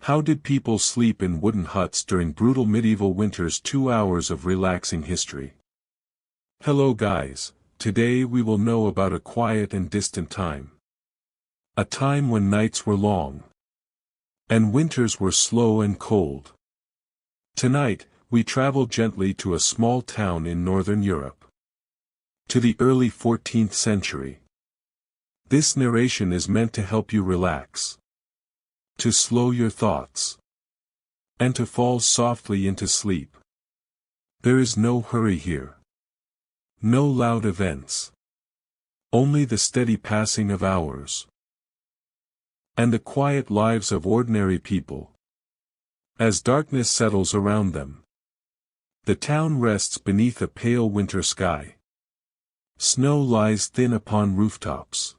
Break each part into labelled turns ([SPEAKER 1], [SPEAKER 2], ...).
[SPEAKER 1] How did people sleep in wooden huts during brutal medieval winters? 2 hours of relaxing history. Hello guys, today we will know about a quiet and distant time. A time when nights were long. And winters were slow and cold. Tonight, we travel gently to a small town in northern Europe. To the early 14th century. This narration is meant to help you relax. To slow your thoughts. And to fall softly into sleep. There is no hurry here. No loud events. Only the steady passing of hours. And the quiet lives of ordinary people. As darkness settles around them. The town rests beneath a pale winter sky. Snow lies thin upon rooftops.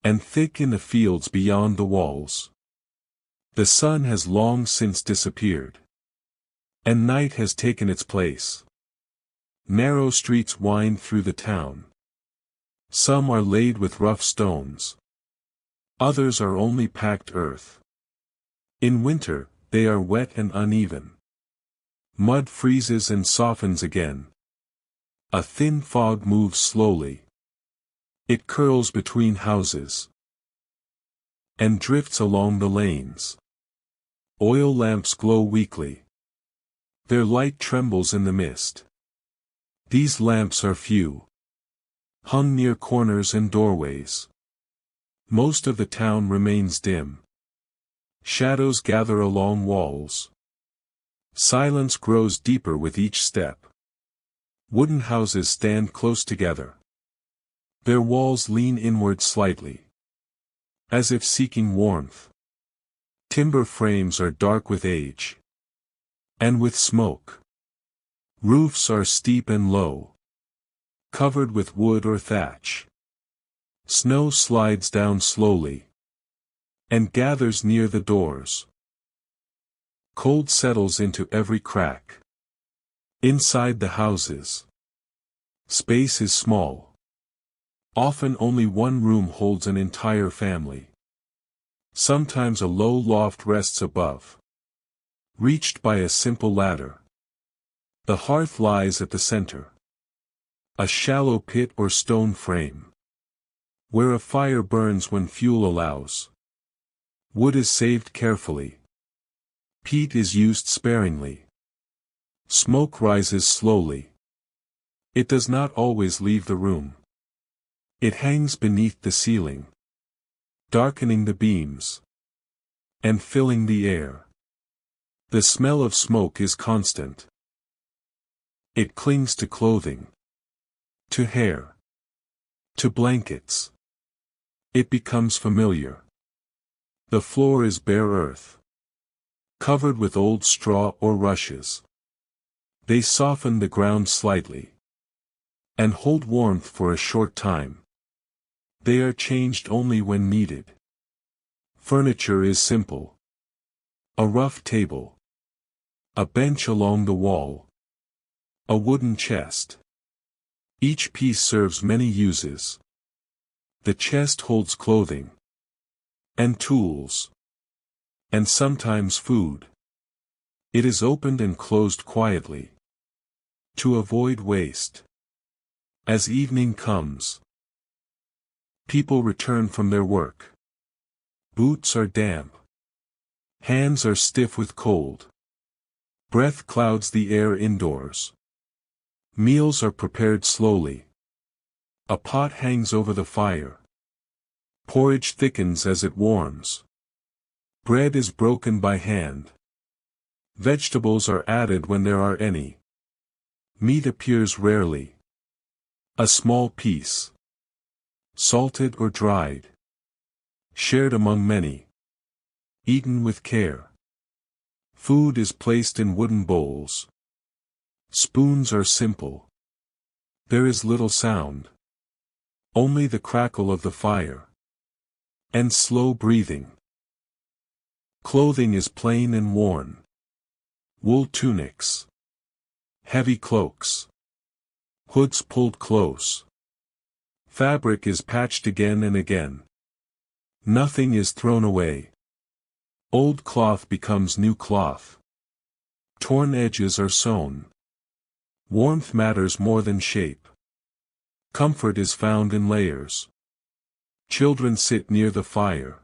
[SPEAKER 1] And thick in the fields beyond the walls. The sun has long since disappeared. And night has taken its place. Narrow streets wind through the town. Some are laid with rough stones. Others are only packed earth. In winter, they are wet and uneven. Mud freezes and softens again. A thin fog moves slowly. It curls between houses. And drifts along the lanes. Oil lamps glow weakly. Their light trembles in the mist. These lamps are few. Hung near corners and doorways. Most of the town remains dim. Shadows gather along walls. Silence grows deeper with each step. Wooden houses stand close together. Their walls lean inward slightly. As if seeking warmth. Timber frames are dark with age. And with smoke. Roofs are steep and low. Covered with wood or thatch. Snow slides down slowly. And gathers near the doors. Cold settles into every crack. Inside the houses. Space is small. Often only one room holds an entire family. Sometimes a low loft rests above. Reached by a simple ladder. The hearth lies at the center. A shallow pit or stone frame. Where a fire burns when fuel allows. Wood is saved carefully. Peat is used sparingly. Smoke rises slowly. It does not always leave the room. It hangs beneath the ceiling. Darkening the beams. And filling the air. The smell of smoke is constant. It clings to clothing. To hair. To blankets. It becomes familiar. The floor is bare earth. Covered with old straw or rushes. They soften the ground slightly. And hold warmth for a short time. They are changed only when needed. Furniture is simple. A rough table. A bench along the wall. A wooden chest. Each piece serves many uses. The chest holds clothing. And tools. And sometimes food. It is opened and closed quietly. To avoid waste. As evening comes. People return from their work. Boots are damp. Hands are stiff with cold. Breath clouds the air indoors. Meals are prepared slowly. A pot hangs over the fire. Porridge thickens as it warms. Bread is broken by hand. Vegetables are added when there are any. Meat appears rarely. A small piece. Salted or dried. Shared among many. Eaten with care. Food is placed in wooden bowls. Spoons are simple. There is little sound. Only the crackle of the fire. And slow breathing. Clothing is plain and worn. Wool tunics. Heavy cloaks. Hoods pulled close. Fabric is patched again and again. Nothing is thrown away. Old cloth becomes new cloth. Torn edges are sewn. Warmth matters more than shape. Comfort is found in layers. Children sit near the fire.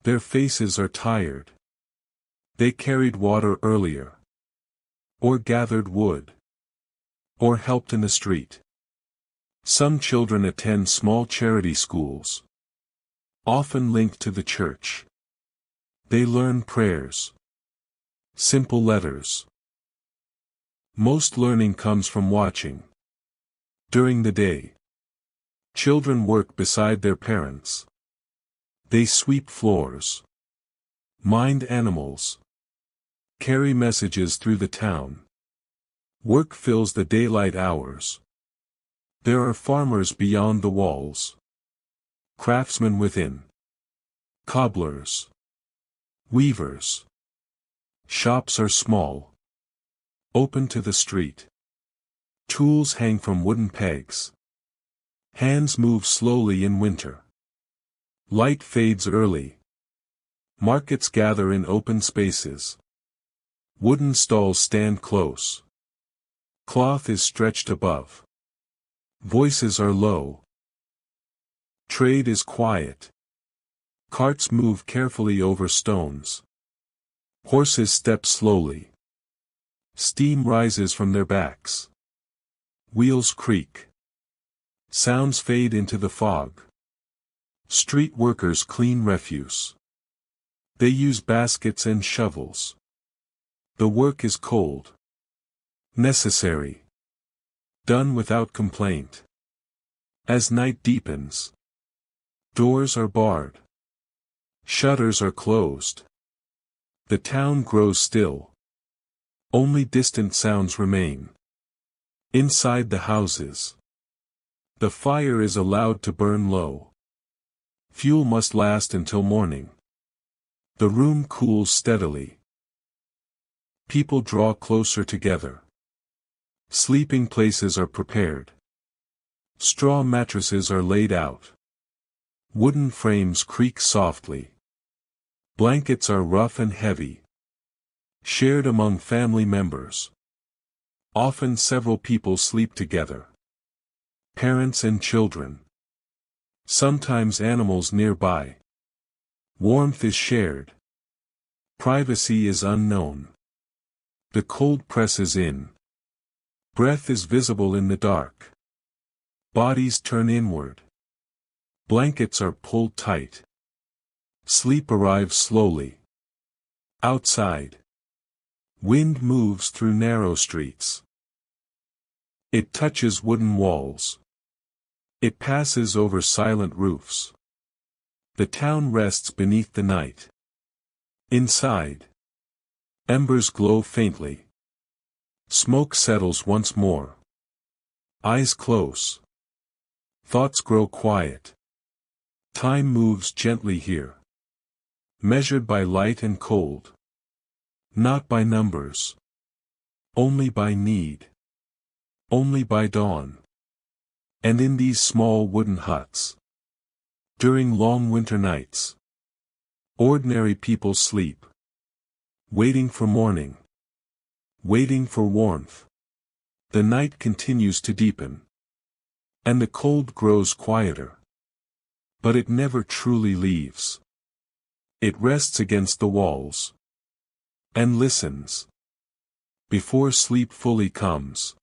[SPEAKER 1] Their faces are tired. They carried water earlier. Or gathered wood. Or helped in the street. Some children attend small charity schools. Often linked to the church. They learn prayers. Simple letters. Most learning comes from watching. During the day, children work beside their parents. They sweep floors. Mind animals. Carry messages through the town. Work fills the daylight hours. There are farmers beyond the walls. Craftsmen within. Cobblers. Weavers. Shops are small. Open to the street. Tools hang from wooden pegs. Hands move slowly in winter. Light fades early. Markets gather in open spaces. Wooden stalls stand close. Cloth is stretched above. Voices are low. Trade is quiet. Carts move carefully over stones. Horses step slowly. Steam rises from their backs. Wheels creak. Sounds fade into the fog. Street workers clean refuse. They use baskets and shovels. The work is cold. Necessary. Done without complaint. As night deepens, doors are barred. Shutters are closed. The town grows still. Only distant sounds remain. Inside the houses, the fire is allowed to burn low. Fuel must last until morning. The room cools steadily. People draw closer together. Sleeping places are prepared. Straw mattresses are laid out. Wooden frames creak softly. Blankets are rough and heavy. Shared among family members. Often several people sleep together. Parents and children. Sometimes animals nearby. Warmth is shared. Privacy is unknown. The cold presses in. Breath is visible in the dark. Bodies turn inward. Blankets are pulled tight. Sleep arrives slowly. Outside. Wind moves through narrow streets. It touches wooden walls. It passes over silent roofs. The town rests beneath the night. Inside. Embers glow faintly. Smoke settles once more. Eyes close. Thoughts grow quiet. Time moves gently here. Measured by light and cold. Not by numbers. Only by need. Only by dawn. And in these small wooden huts. During long winter nights. Ordinary people sleep. Waiting for morning. Waiting for warmth. The night continues to deepen. And the cold grows quieter. But it never truly leaves. It rests against the walls. And listens. Before sleep fully comes.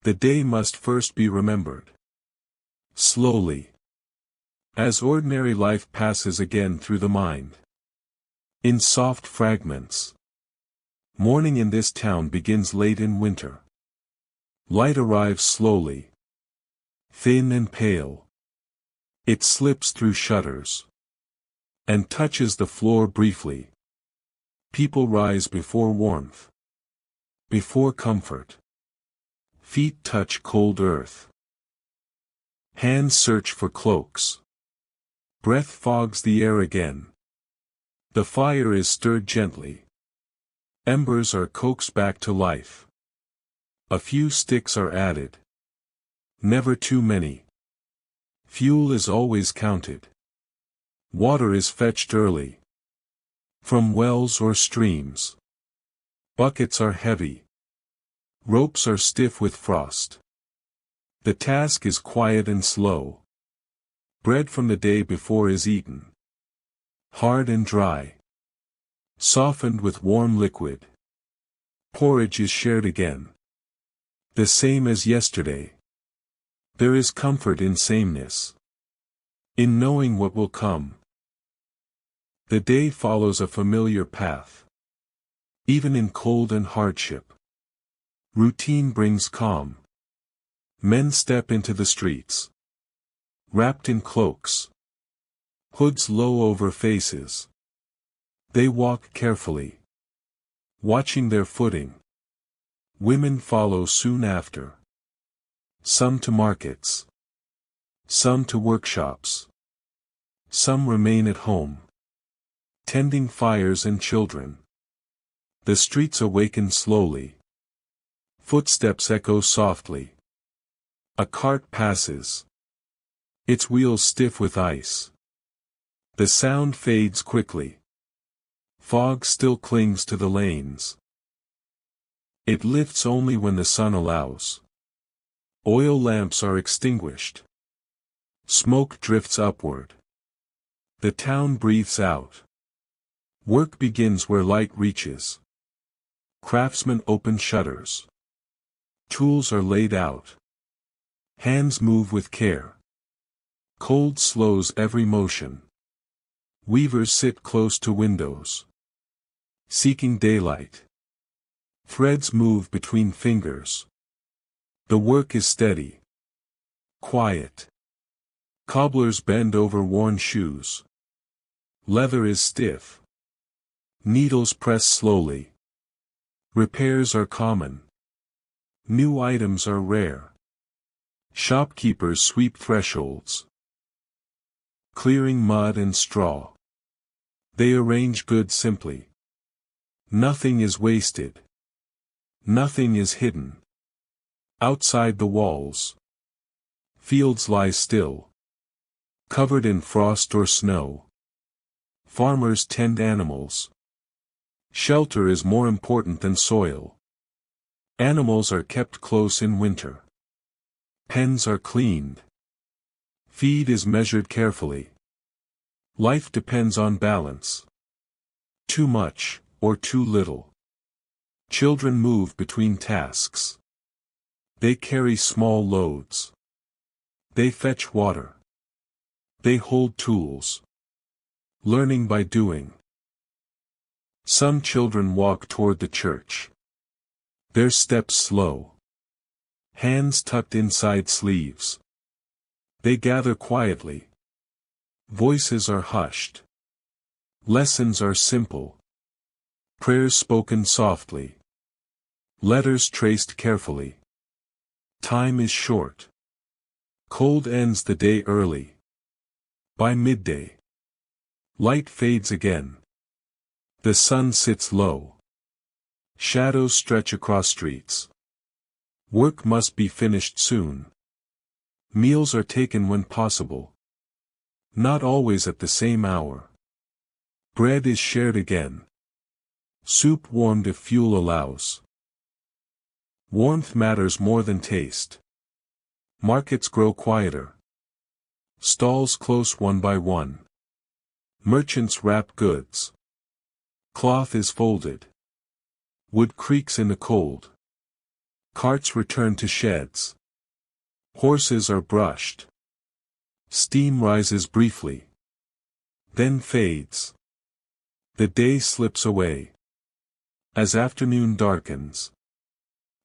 [SPEAKER 1] The day must first be remembered. Slowly. As ordinary life passes again through the mind. In soft fragments. Morning in this town begins late in winter. Light arrives slowly. Thin and pale. It slips through shutters. And touches the floor briefly. People rise before warmth. Before comfort. Feet touch cold earth. Hands search for cloaks. Breath fogs the air again. The fire is stirred gently. Embers are coaxed back to life. A few sticks are added. Never too many. Fuel is always counted. Water is fetched early. From wells or streams. Buckets are heavy. Ropes are stiff with frost. The task is quiet and slow. Bread from the day before is eaten. Hard and dry. Softened with warm liquid. Porridge is shared again. The same as yesterday. There is comfort in sameness. In knowing what will come. The day follows a familiar path. Even in cold and hardship. Routine brings calm. Men step into the streets. Wrapped in cloaks. Hoods low over faces. They walk carefully. Watching their footing. Women follow soon after. Some to markets. Some to workshops. Some remain at home. Tending fires and children. The streets awaken slowly. Footsteps echo softly. A cart passes. Its wheels stiff with ice. The sound fades quickly. Fog still clings to the lanes. It lifts only when the sun allows. Oil lamps are extinguished. Smoke drifts upward. The town breathes out. Work begins where light reaches. Craftsmen open shutters. Tools are laid out. Hands move with care. Cold slows every motion. Weavers sit close to windows. Seeking daylight. Threads move between fingers. The work is steady. Quiet. Cobblers bend over worn shoes. Leather is stiff. Needles press slowly. Repairs are common. New items are rare. Shopkeepers sweep thresholds. Clearing mud and straw. They arrange goods simply. Nothing is wasted. Nothing is hidden. Outside the walls. Fields lie still. Covered in frost or snow. Farmers tend animals. Shelter is more important than soil. Animals are kept close in winter. Pens are cleaned. Feed is measured carefully. Life depends on balance. Too much, or too little. Children move between tasks. They carry small loads. They fetch water. They hold tools. Learning by doing. Some children walk toward the church. Their steps slow. Hands tucked inside sleeves. They gather quietly. Voices are hushed. Lessons are simple. Prayers spoken softly. Letters traced carefully. Time is short. Cold ends the day early. By midday. Light fades again. The sun sits low. Shadows stretch across streets. Work must be finished soon. Meals are taken when possible. Not always at the same hour. Bread is shared again. Soup warmed if fuel allows. Warmth matters more than taste. Markets grow quieter. Stalls close one by one. Merchants wrap goods. Cloth is folded. Wood creaks in the cold. Carts return to sheds. Horses are brushed. Steam rises briefly. Then fades. The day slips away. As afternoon darkens.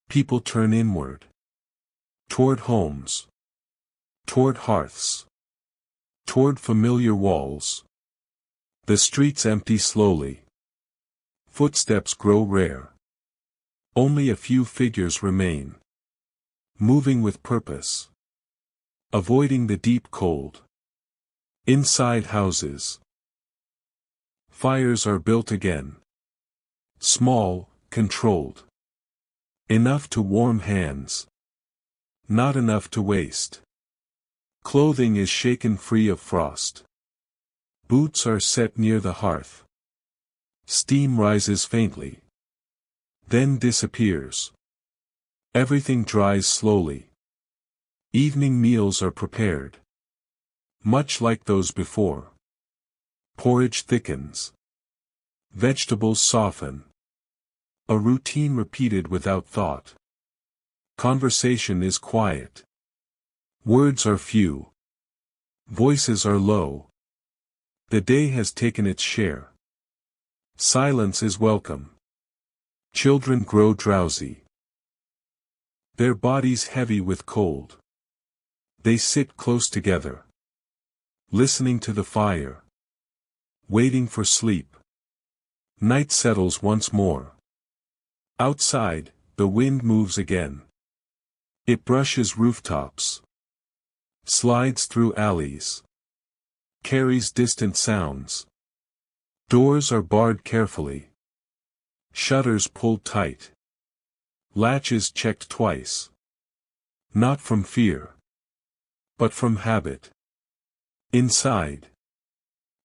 [SPEAKER 1] People turn inward. Toward homes. Toward hearths. Toward familiar walls. The streets empty slowly. Footsteps grow rare. Only a few figures remain. Moving with purpose. Avoiding the deep cold. Inside houses. Fires are built again. Small, controlled. Enough to warm hands. Not enough to waste. Clothing is shaken free of frost. Boots are set near the hearth. Steam rises faintly. Then disappears. Everything dries slowly. Evening meals are prepared. Much like those before. Porridge thickens. Vegetables soften. A routine repeated without thought. Conversation is quiet. Words are few. Voices are low. The day has taken its share. Silence is welcome. Children grow drowsy. Their bodies heavy with cold. They sit close together. Listening to the fire. Waiting for sleep. Night settles once more. Outside, the wind moves again. It brushes rooftops. Slides through alleys. Carries distant sounds. Doors are barred carefully. Shutters pulled tight. Latches checked twice. Not from fear. But from habit. Inside.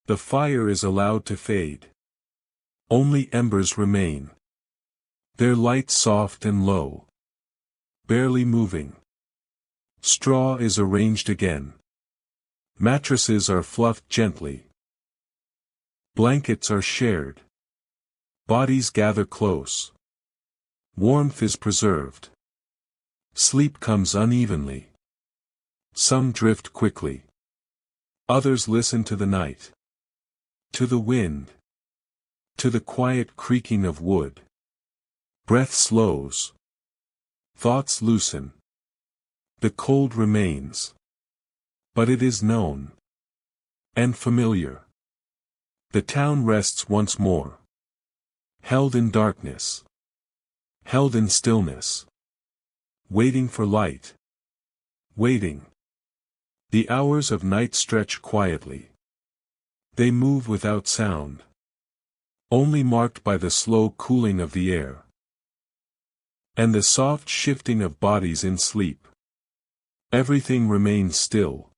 [SPEAKER 1] The fire is allowed to fade. Only embers remain. Their light soft and low. Barely moving. Straw is arranged again. Mattresses are fluffed gently. Blankets are shared. Bodies gather close. Warmth is preserved. Sleep comes unevenly. Some drift quickly. Others listen to the night. To the wind. To the quiet creaking of wood. Breath slows. Thoughts loosen. The cold remains. But it is known. And familiar. The town rests once more. Held in darkness. Held in stillness. Waiting for light. Waiting. The hours of night stretch quietly. They move without sound. Only marked by the slow cooling of the air. And the soft shifting of bodies in sleep. Everything remains still.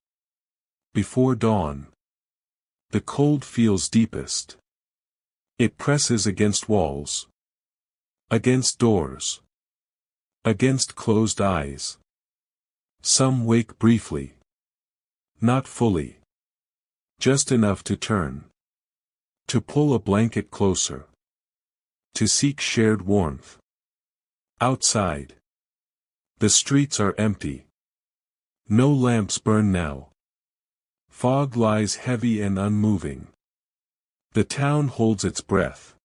[SPEAKER 1] Before dawn. The cold feels deepest. It presses against walls. Against doors. Against closed eyes. Some wake briefly. Not fully. Just enough to turn. To pull a blanket closer. To seek shared warmth. Outside. The streets are empty. No lamps burn now. Fog lies heavy and unmoving. The town holds its breath.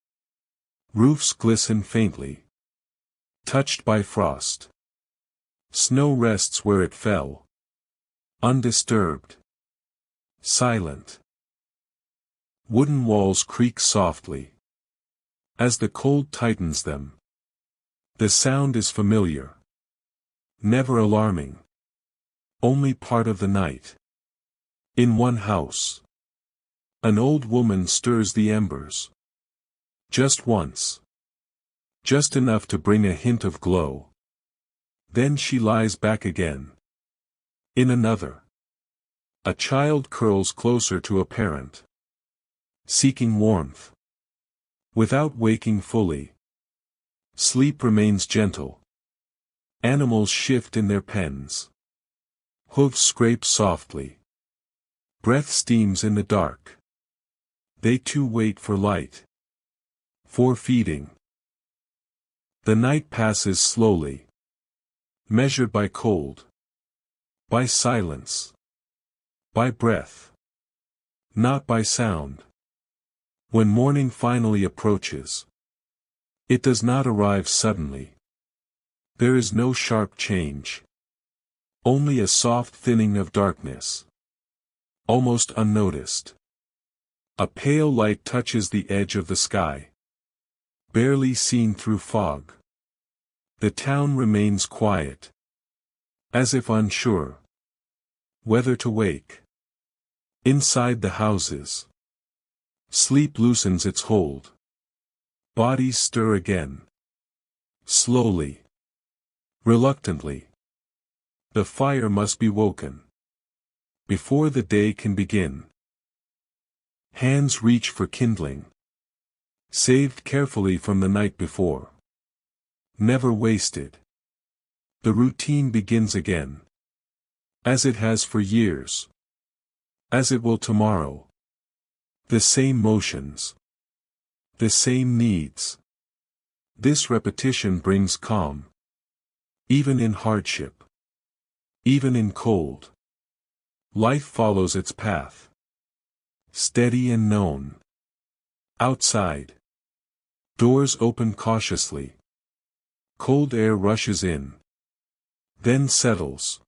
[SPEAKER 1] Roofs glisten faintly. Touched by frost. Snow rests where it fell. Undisturbed. Silent. Wooden walls creak softly. As the cold tightens them. The sound is familiar. Never alarming. Only part of the night. In one house. An old woman stirs the embers. Just once. Just enough to bring a hint of glow. Then she lies back again. In another. A child curls closer to a parent. Seeking warmth. Without waking fully. Sleep remains gentle. Animals shift in their pens. Hooves scrape softly. Breath steams in the dark. They too wait for light. For feeding. The night passes slowly. Measured by cold. By silence. By breath. Not by sound. When morning finally approaches. It does not arrive suddenly. There is no sharp change. Only a soft thinning of darkness. Almost unnoticed. A pale light touches the edge of the sky. Barely seen through fog. The town remains quiet. As if unsure. Whether to wake. Inside the houses. Sleep loosens its hold. Bodies stir again. Slowly. Reluctantly. The fire must be woken. Before the day can begin. Hands reach for kindling. Saved carefully from the night before. Never wasted. The routine begins again. As it has for years. As it will tomorrow. The same motions. The same needs. This repetition brings calm. Even in hardship. Even in cold. Life follows its path. Steady and known. Outside. Doors open cautiously. Cold air rushes in. Then settles.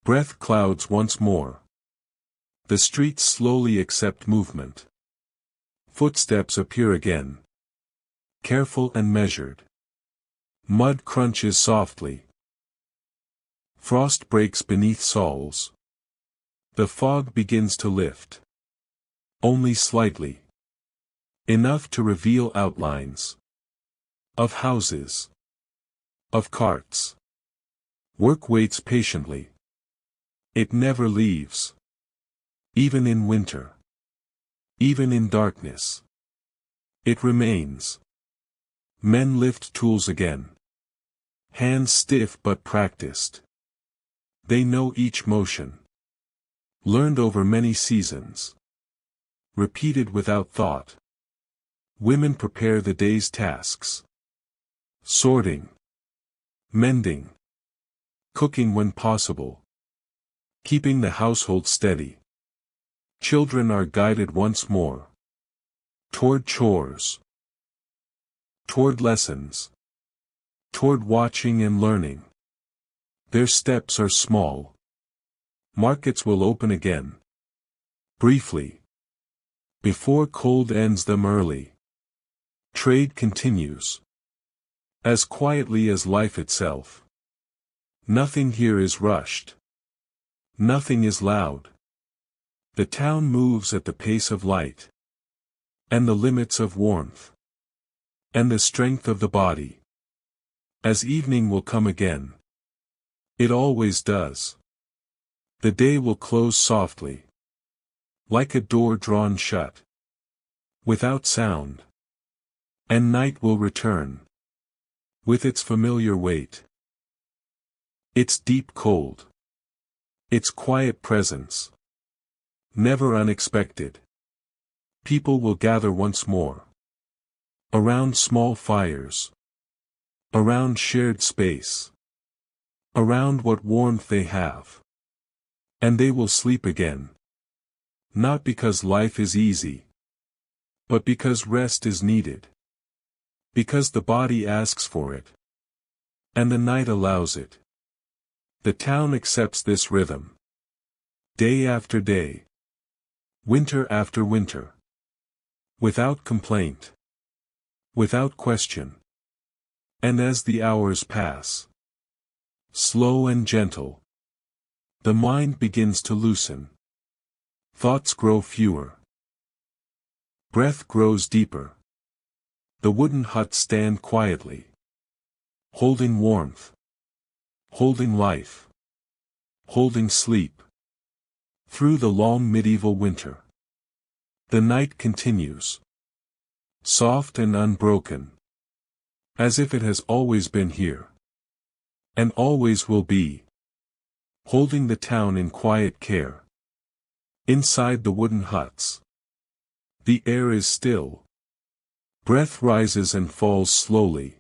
[SPEAKER 1] Breath clouds once more. The streets slowly accept movement. Footsteps appear again. Careful and measured. Mud crunches softly. Frost breaks beneath soles. The fog begins to lift. Only slightly. Enough to reveal outlines. Of houses. Of carts. Work waits patiently. It never leaves. Even in winter. Even in darkness. It remains. Men lift tools again. Hands stiff but practiced. They know each motion. Learned over many seasons. Repeated without thought. Women prepare the day's tasks. Sorting. Mending. Cooking when possible. Keeping the household steady. Children are guided once more. Toward chores. Toward lessons. Toward watching and learning. Their steps are small. Markets will open again. Briefly. Before cold ends them early. Trade continues. As quietly as life itself. Nothing here is rushed. Nothing is loud. The town moves at the pace of light. And the limits of warmth. And the strength of the body. As evening will come again. It always does. The day will close softly. Like a door drawn shut. Without sound. And night will return. With its familiar weight. Its deep cold. Its quiet presence. Never unexpected. People will gather once more. Around small fires. Around shared space. Around what warmth they have. And they will sleep again. Not because life is easy. But because rest is needed. Because the body asks for it. And the night allows it. The town accepts this rhythm. Day after day. Winter after winter. Without complaint. Without question. And as the hours pass. Slow and gentle. The mind begins to loosen. Thoughts grow fewer. Breath grows deeper. The wooden huts stand quietly. Holding warmth. Holding life. Holding sleep. Through the long medieval winter. The night continues. Soft and unbroken. As if it has always been here. And always will be. Holding the town in quiet care. Inside the wooden huts. The air is still. Breath rises and falls slowly.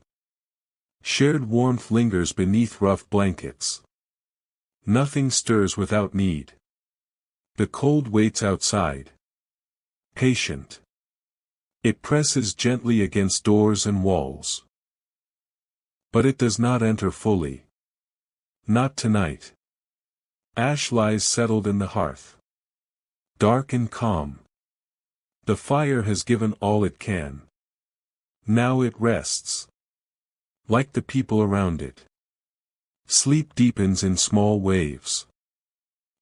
[SPEAKER 1] Shared warmth lingers beneath rough blankets. Nothing stirs without need. The cold waits outside. Patient. It presses gently against doors and walls. But it does not enter fully. Not tonight. Ash lies settled in the hearth. Dark and calm. The fire has given all it can. Now it rests. Like the people around it. Sleep deepens in small waves.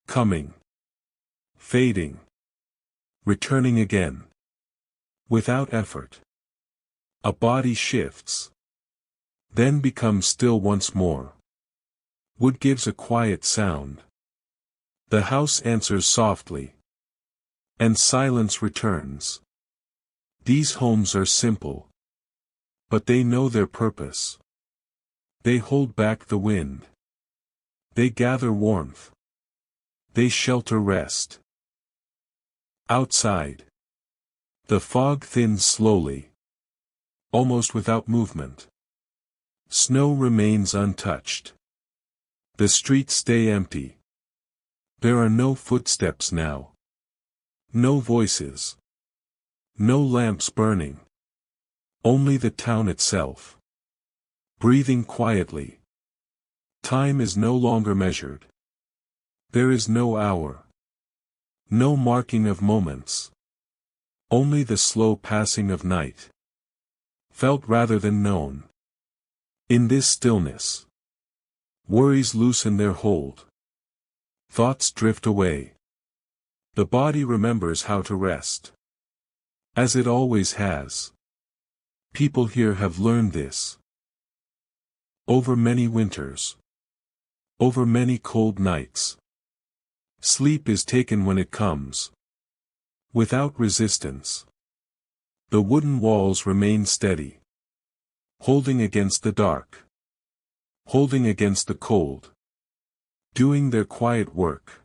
[SPEAKER 1] Coming. Fading. Returning again. Without effort. A body shifts. Then becomes still once more. Wood gives a quiet sound. The house answers softly. And silence returns. These homes are simple. But they know their purpose. They hold back the wind. They gather warmth. They shelter rest. Outside. The fog thins slowly. Almost without movement. Snow remains untouched. The streets stay empty. There are no footsteps now. No voices. No lamps burning. Only the town itself. Breathing quietly. Time is no longer measured. There is no hour. No marking of moments. Only the slow passing of night. Felt rather than known. In this stillness. Worries loosen their hold. Thoughts drift away. The body remembers how to rest. As it always has. People here have learned this. Over many winters. Over many cold nights. Sleep is taken when it comes. Without resistance. The wooden walls remain steady. Holding against the dark. Holding against the cold. Doing their quiet work.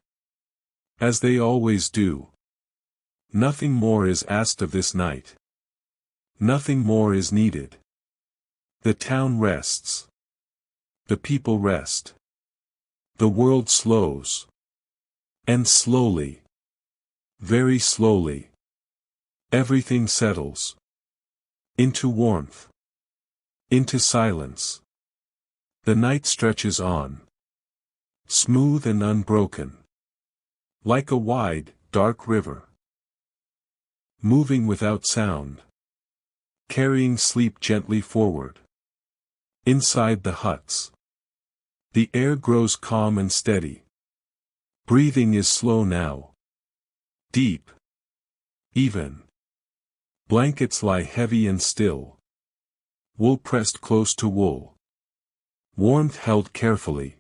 [SPEAKER 1] As they always do. Nothing more is asked of this night. Nothing more is needed. The town rests. The people rest. The world slows. And slowly. Very slowly. Everything settles. Into warmth. Into silence. The night stretches on. Smooth and unbroken. Like a wide, dark river. Moving without sound. Carrying sleep gently forward. Inside the huts. The air grows calm and steady. Breathing is slow now. Deep. Even. Blankets lie heavy and still. Wool pressed close to wool. Warmth held carefully.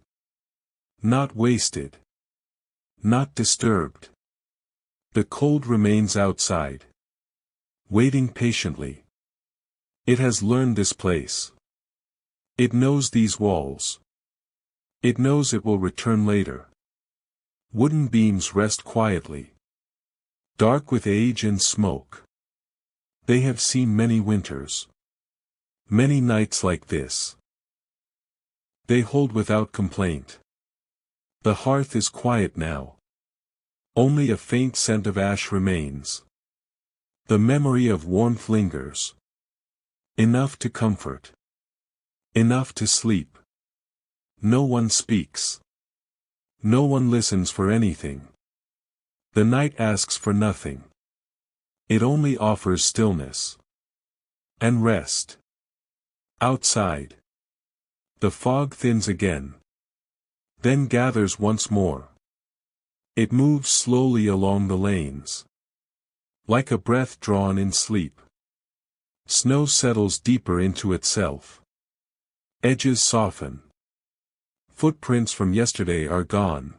[SPEAKER 1] Not wasted. Not disturbed. The cold remains outside. Waiting patiently. It has learned this place. It knows these walls. It knows it will return later. Wooden beams rest quietly. Dark with age and smoke. They have seen many winters. Many nights like this. They hold without complaint. The hearth is quiet now. Only a faint scent of ash remains. The memory of warmth lingers. Enough to comfort. Enough to sleep. No one speaks. No one listens for anything. The night asks for nothing. It only offers stillness. And rest. Outside. The fog thins again. Then gathers once more. It moves slowly along the lanes. Like a breath drawn in sleep. Snow settles deeper into itself. Edges soften. Footprints from yesterday are gone.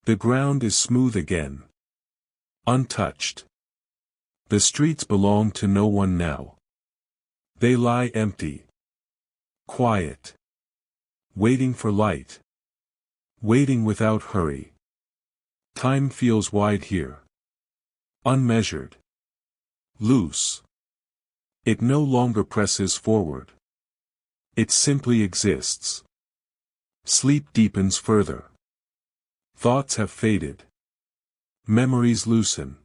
[SPEAKER 1] The ground is smooth again. Untouched. The streets belong to no one now. They lie empty. Quiet. Waiting for light. Waiting without hurry. Time feels wide here. Unmeasured. Loose. It no longer presses forward. It simply exists. Sleep deepens further. Thoughts have faded. Memories loosen.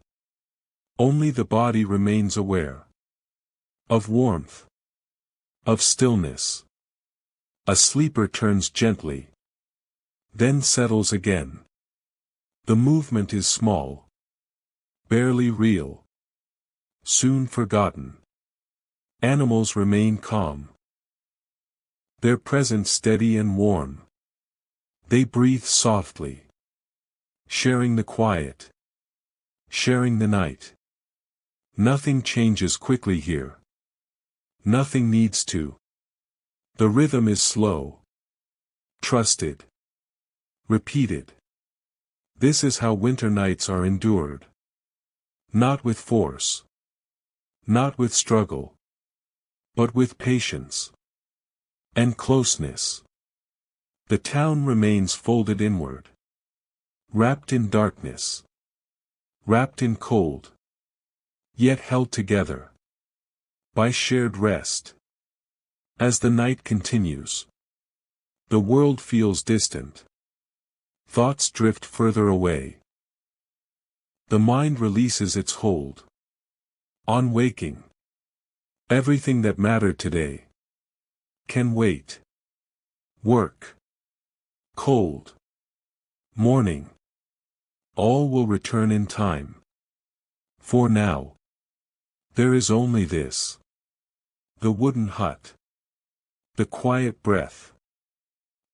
[SPEAKER 1] Only the body remains aware. Of warmth. Of stillness. A sleeper turns gently. Then settles again. The movement is small. Barely real. Soon forgotten. Animals remain calm. Their presence steady and warm. They breathe softly. Sharing the quiet. Sharing the night. Nothing changes quickly here. Nothing needs to. The rhythm is slow. Trusted. Repeated. This is how winter nights are endured. Not with force. Not with struggle, but with patience and closeness. The town remains folded inward, wrapped in darkness, wrapped in cold, yet held together by shared rest. As the night continues, the world feels distant. Thoughts drift further away. The mind releases its hold. On waking, everything that mattered today can wait. Work, cold, morning, all will return in time. For now, there is only this: the wooden hut, the quiet breath,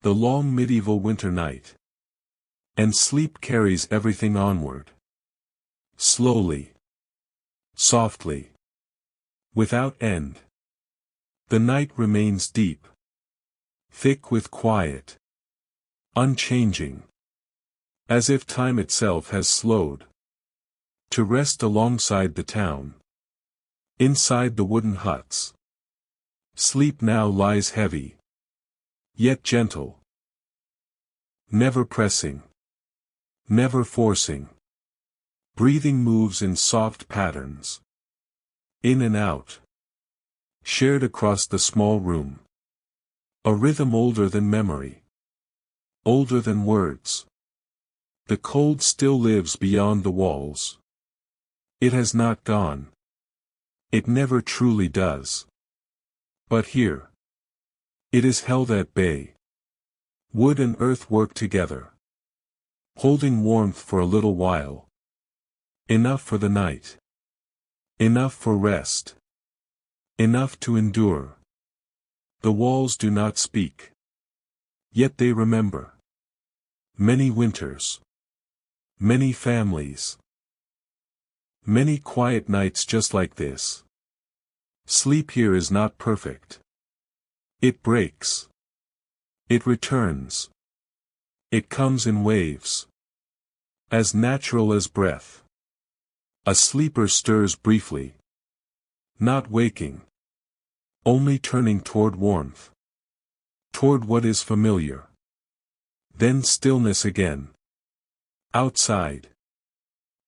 [SPEAKER 1] the long medieval winter night. And sleep carries everything onward. Slowly, softly, without end. The night remains deep, thick with quiet, unchanging, as if time itself has slowed to rest alongside the town. Inside the wooden huts, sleep now lies heavy, yet gentle, never pressing, never forcing. Breathing moves in soft patterns, in and out, shared across the small room. A rhythm older than memory, older than words. The cold still lives beyond the walls. It has not gone. It never truly does. But here, it is held at bay. Wood and earth work together, holding warmth for a little while. Enough for the night. Enough for rest. Enough to endure. The walls do not speak. Yet they remember. Many winters. Many families. Many quiet nights just like this. Sleep here is not perfect. It breaks. It returns. It comes in waves. As natural as breath. A sleeper stirs briefly. Not waking. Only turning toward warmth. Toward what is familiar. Then stillness again. Outside.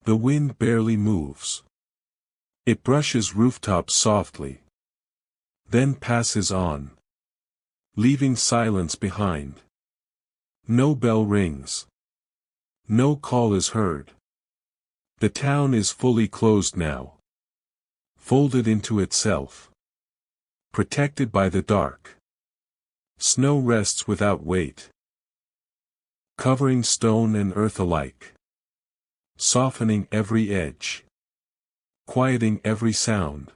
[SPEAKER 1] The wind barely moves. It brushes rooftops softly. Then passes on. Leaving silence behind. No bell rings. No call is heard. The town is fully closed now. Folded into itself. Protected by the dark. Snow rests without weight. Covering stone and earth alike. Softening every edge. Quieting every sound.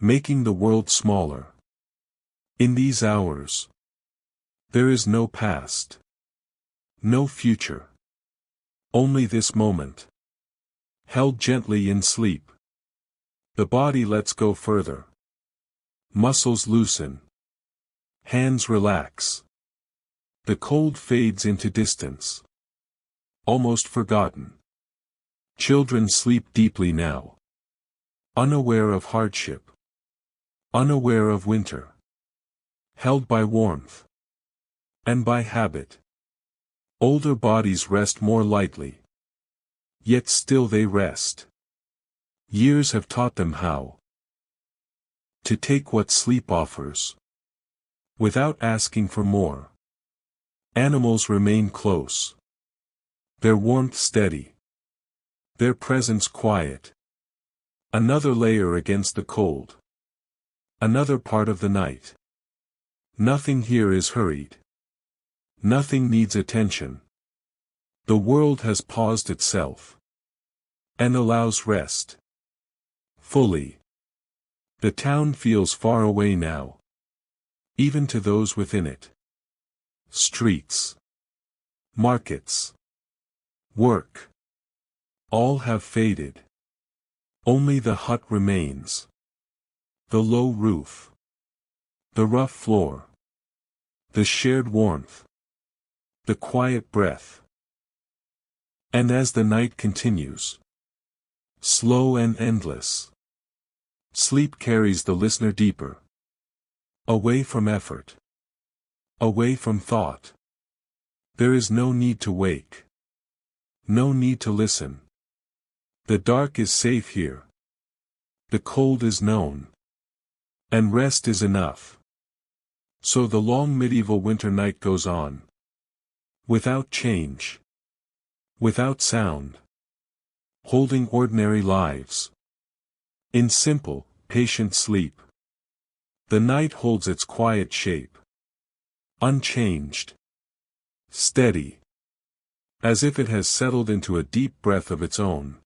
[SPEAKER 1] Making the world smaller. In these hours, there is no past. No future. Only this moment. Held gently in sleep. The body lets go further. Muscles loosen. Hands relax. The cold fades into distance. Almost forgotten. Children sleep deeply now. Unaware of hardship. Unaware of winter. Held by warmth. And by habit. Older bodies rest more lightly. Yet still they rest. Years have taught them how to take what sleep offers, without asking for more. Animals remain close. Their warmth steady. Their presence quiet. Another layer against the cold. Another part of the night. Nothing here is hurried. Nothing needs attention. The world has paused itself. And allows rest. Fully. The town feels far away now. Even to those within it. Streets. Markets. Work. All have faded. Only the hut remains. The low roof. The rough floor. The shared warmth. The quiet breath. And as the night continues, slow and endless, Sleep carries the listener deeper. Away from effort. Away from thought. There is no need to wake. No need to listen. The dark is safe here. The cold is known. And rest is enough. So the long medieval winter night goes on. Without change. Without sound. Holding ordinary lives. In simple, patient sleep. The night holds its quiet shape. Unchanged. Steady. As if it has settled into a deep breath of its own.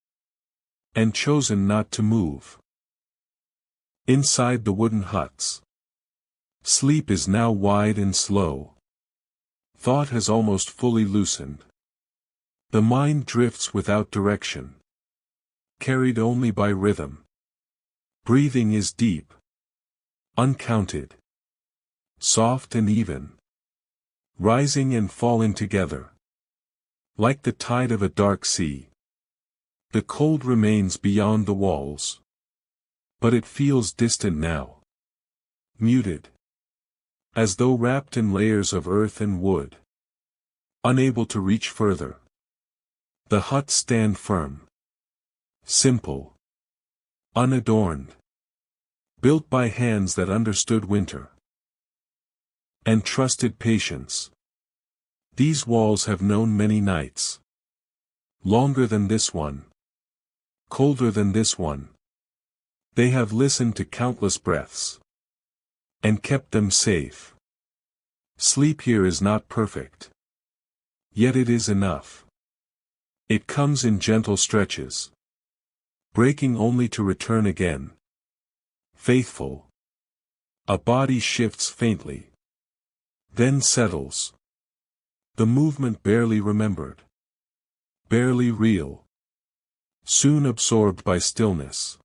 [SPEAKER 1] And chosen not to move. Inside the wooden huts. Sleep is now wide and slow. Thought has almost fully loosened. The mind drifts without direction. Carried only by rhythm. Breathing is deep. Uncounted. Soft and even. Rising and falling together. Like the tide of a dark sea. The cold remains beyond the walls. But it feels distant now. Muted. As though wrapped in layers of earth and wood. Unable to reach further. The huts stand firm. Simple. Unadorned. Built by hands that understood winter. And trusted patience. These walls have known many nights. Longer than this one. Colder than this one. They have listened to countless breaths. And kept them safe. Sleep here is not perfect. Yet it is enough. It comes in gentle stretches. Breaking only to return again. Faithful. A body shifts faintly. Then settles. The movement barely remembered. Barely real. Soon absorbed by stillness.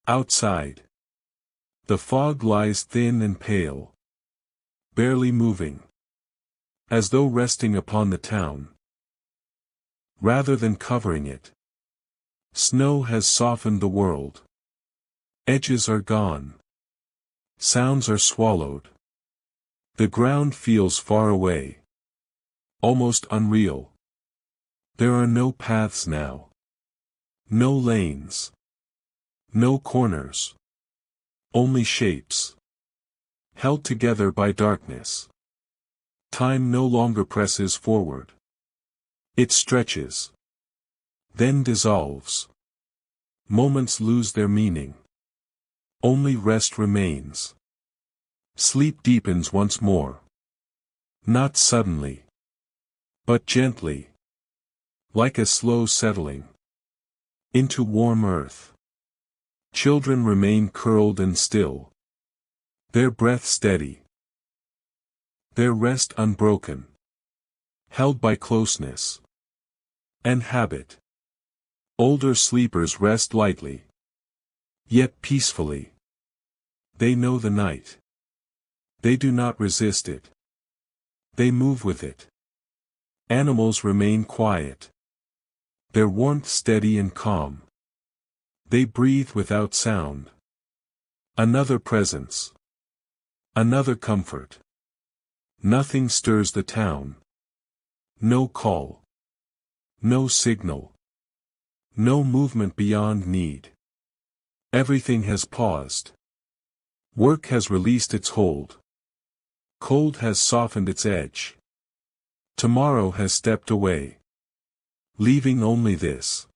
[SPEAKER 1] Outside. The fog lies thin and pale. Barely moving. As though resting upon the town. Rather than covering it. Snow has softened the world. Edges are gone. Sounds are swallowed. The ground feels far away. Almost unreal. There are no paths now. No lanes. No corners. Only shapes. Held together by darkness. Time no longer presses forward. It stretches. Then dissolves. Moments lose their meaning. Only rest remains. Sleep deepens once more. Not suddenly. But gently. Like a slow settling. Into warm earth. Children remain curled and still. Their breath steady. Their rest unbroken. Held by closeness. And habit. Older sleepers rest lightly. Yet peacefully. They know the night. They do not resist it. They move with it. Animals remain quiet. Their warmth steady and calm. They breathe without sound. Another presence. Another comfort. Nothing stirs the town. No call. No signal. No movement beyond need. Everything has paused. Work has released its hold. Cold has softened its edge. Tomorrow has stepped away. Leaving only this.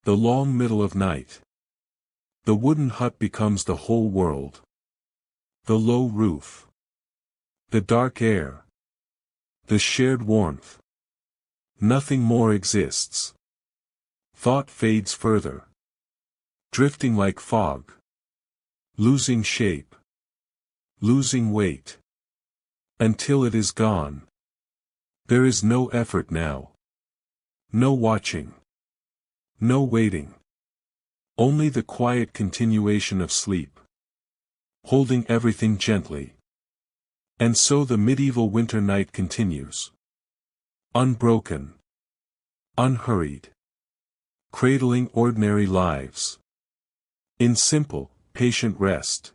[SPEAKER 1] The long middle of night. The wooden hut becomes the whole world. The low roof. The dark air. The shared warmth. Nothing more exists. Thought fades further. Drifting like fog. Losing shape. Losing weight. Until it is gone. There is no effort now. No watching. No waiting. Only the quiet continuation of sleep. Holding everything gently. And so the medieval winter night continues. Unbroken. Unhurried. Cradling ordinary lives. In simple, patient rest.